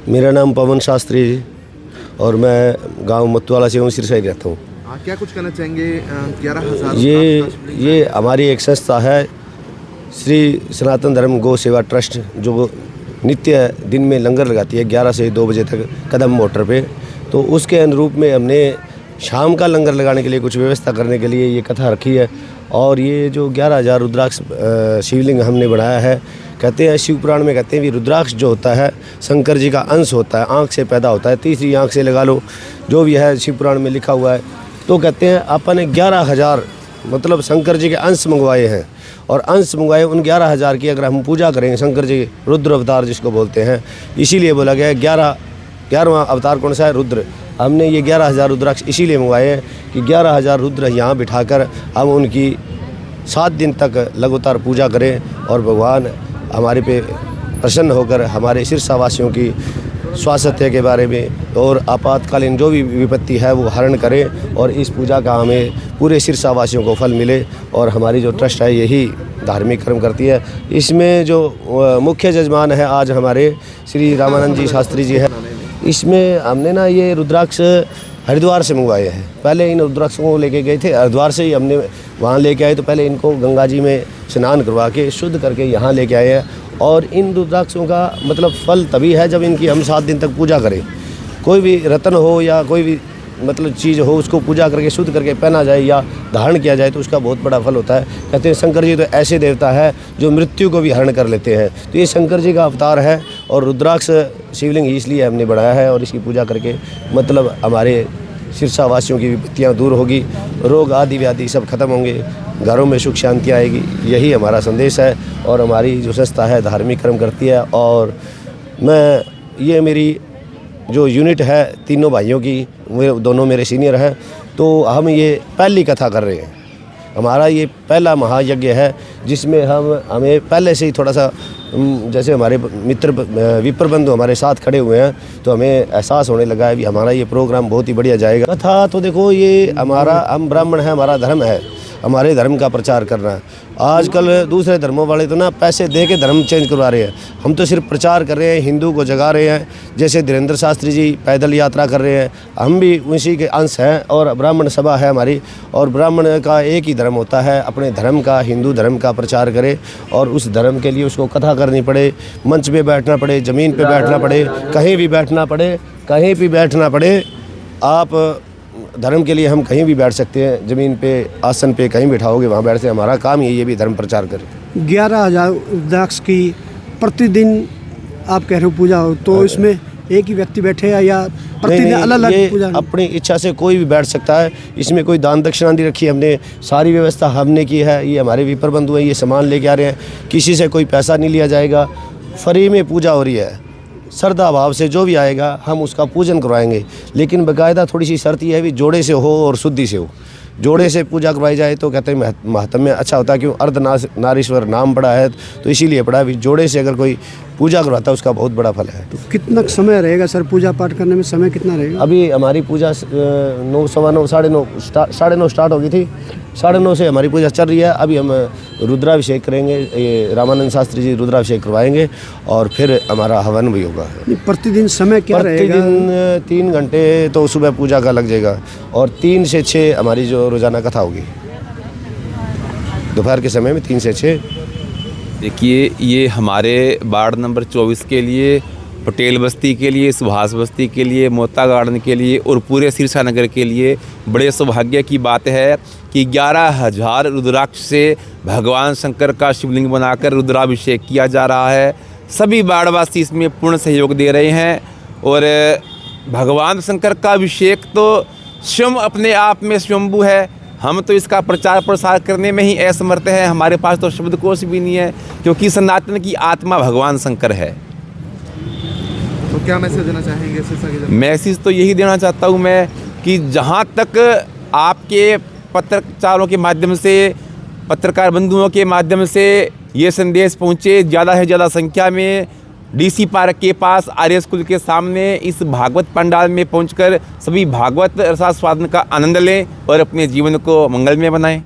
मेरा नाम पवन शास्त्री जी और मैं गांव मतवाला से हूँ, सिरसा ही रहता हूँ। क्या कुछ कहना चाहेंगे 11,000? ये हमारी एक संस्था है, श्री सनातन धर्म गौ सेवा ट्रस्ट, जो नित्य दिन में लंगर लगाती है 11 से 2 बजे तक कदम मोटर पे। तो उसके अनुरूप में हमने शाम का लंगर लगाने के लिए कुछ व्यवस्था करने के लिए ये कथा रखी है। और ये जो 11,000 रुद्राक्ष शिवलिंग हमने बनाया है, कहते हैं शिव पुराण में कहते हैं कि रुद्राक्ष जो होता है शंकर जी का अंश होता है, आँख से पैदा होता है, तीसरी आँख से लगा लो, जो भी है शिव पुराण में लिखा हुआ है। तो कहते हैं अपन ने 11,000 मतलब शंकर जी के अंश मंगवाए हैं, और अंश मंगवाए उन 11,000 की अगर हम पूजा करेंगे, शंकर जी रुद्र अवतार जिसको बोलते हैं, इसीलिए बोला गया है 11वां अवतार कौन सा है? रुद्र। हमने ये 11,000 रुद्राक्ष इसीलिए मंगवाए हैं कि 11,000 रुद्र यहाँ बिठाकर हम उनकी 7 दिन तक लगातार पूजा करें और भगवान हमारे पे प्रसन्न होकर हमारे सिरसा वासियों की स्वास्थ्य के बारे में और आपातकालीन जो भी विपत्ति है वो हरण करें, और इस पूजा का हमें पूरे सिरसा वासियों को फल मिले। और हमारी जो ट्रस्ट है यही धार्मिक कर्म करती है। इसमें जो मुख्य जजमान है आज हमारे श्री रामानंद जी शास्त्री जी है। इसमें हमने ना ये रुद्राक्ष हरिद्वार से मंगवाए हैं। पहले इन रुद्राक्षों को लेके गए थे हरिद्वार से ही, हमने वहाँ लेके आए तो पहले इनको गंगा जी में स्नान करवा के शुद्ध करके यहाँ लेके आए हैं। और इन रुद्राक्षों का मतलब फल तभी है जब इनकी हम 7 दिन तक पूजा करें। कोई भी रत्न हो या कोई भी मतलब चीज़ हो, उसको पूजा करके शुद्ध करके पहना जाए या धारण किया जाए तो उसका बहुत बड़ा फल होता है। कहते हैं शंकर जी तो ऐसे देवता है जो मृत्यु को भी हरण कर लेते हैं, तो ये शंकर जी का अवतार है। और रुद्राक्ष शिवलिंग इसलिए हमने बनाया है, और इसकी पूजा करके मतलब हमारे सिरसा वासियों की विपत्तियाँ दूर होगी, रोग आदि व्याधि सब खत्म होंगे, घरों में सुख शांति आएगी। यही हमारा संदेश है। और हमारी जो संस्था है धार्मिक कर्म करती है। और ये मेरी जो यूनिट है तीनों भाइयों की, वे दोनों मेरे सीनियर हैं, तो हम ये पहली कथा कर रहे हैं। हमारा ये पहला महायज्ञ है जिसमें हमें पहले से ही थोड़ा सा जैसे हमारे मित्र विप्र बंधु हमारे साथ खड़े हुए हैं, तो हमें एहसास होने लगा है कि हमारा ये प्रोग्राम बहुत ही बढ़िया जाएगा। कथा तो देखो, ये हम ब्राह्मण हैं, हमारा धर्म है हमारे धर्म का प्रचार करना। आजकल दूसरे धर्मों वाले तो ना पैसे दे के धर्म चेंज करवा रहे हैं, हम तो सिर्फ प्रचार कर रहे हैं, हिंदू को जगा रहे हैं। जैसे धीरेन्द्र शास्त्री जी पैदल यात्रा कर रहे हैं, हम भी उसी के अंश हैं। और ब्राह्मण सभा है हमारी, और ब्राह्मण का एक ही धर्म होता है, अपने धर्म का, हिंदू धर्म का प्रचार करे। और उस धर्म के लिए उसको कथा करनी पड़े, मंच पे बैठना पड़े, ज़मीन पे बैठना पड़े, कहीं भी बैठना पड़े। आप धर्म के लिए हम कहीं भी बैठ सकते हैं, ज़मीन पे, आसन पे, कहीं बैठाओगे वहाँ बैठते हैं। हमारा काम ये भी धर्म प्रचार करें। 11,000 रुद्राक्ष की प्रतिदिन आप कह रहे हो पूजा हो, तो इसमें एक ही व्यक्ति बैठे या प्रतिदिन अलग-अलग पूजा? अपनी इच्छा से कोई भी बैठ सकता है। इसमें कोई दान दक्षिणा नहीं रखी, हमने सारी व्यवस्था हमने की है। ये हमारे विप्र बंधु हैं, ये सामान लेके आ रहे हैं, किसी से कोई पैसा नहीं लिया जाएगा, फ्री में पूजा हो रही है। श्रद्धा भाव से जो भी आएगा हम उसका पूजन करवाएंगे, लेकिन बाकायदा थोड़ी सी शर्त यह है भी जोड़े से हो और शुद्धि से हो। जोड़े से पूजा करवाई जाए तो कहते हैं महात्म्य अच्छा होता है, क्यों अर्धनारीश्वर नाम पड़ा है, तो इसीलिए पड़ा है। जोड़े से अगर कोई पूजा करवाता है उसका बहुत बड़ा फल है। तो कितना समय रहेगा सर पूजा पाठ करने में, समय कितना रहेगा? अभी हमारी पूजा 9, 9:15, 9:30 स्टार्ट होगी थी, 9:30 से हमारी पूजा चल रही है। अभी हम रुद्राभिषेक करेंगे, ये रामानंद शास्त्री जी रुद्राभिषेक करवाएंगे, और फिर हमारा हवन भी होगा। प्रतिदिन समय क्या रहेगा? प्रतिदिन 3 घंटे तो सुबह पूजा का लग जाएगा, और 3 से 6 हमारी जो रोज़ाना कथा होगी दोपहर के समय में 3 से 6। देखिए, ये हमारे वार्ड नंबर 24 के लिए, पटेल बस्ती के लिए, सुभाष बस्ती के लिए, मोता गार्डन के लिए और पूरे सिरसा नगर के लिए बड़े सौभाग्य की बात है कि 11,000 रुद्राक्ष से भगवान शंकर का शिवलिंग बनाकर रुद्राभिषेक किया जा रहा है। सभी वार्डवासी इसमें पूर्ण सहयोग दे रहे हैं। और भगवान शंकर का अभिषेक तो स्वयं अपने आप में स्वयंभू है। हम तो इसका प्रचार प्रसार करने में ही असमर्थ हैं, हमारे पास तो शब्दकोश भी नहीं है, क्योंकि सनातन की आत्मा भगवान शंकर है। तो क्या मैसेज देना चाहेंगे सिरसा के जनता? मैसेज तो यही देना चाहता हूँ मैं कि जहाँ तक आपके पत्रकारों के माध्यम से, पत्रकार बंधुओं के माध्यम से ये संदेश पहुँचे, ज़्यादा से ज़्यादा संख्या में डीसी पार्क के पास आर्य स्कूल के सामने इस भागवत पंडाल में पहुंचकर सभी भागवत रसास्वादन का आनंद लें और अपने जीवन को मंगलमय बनाएं।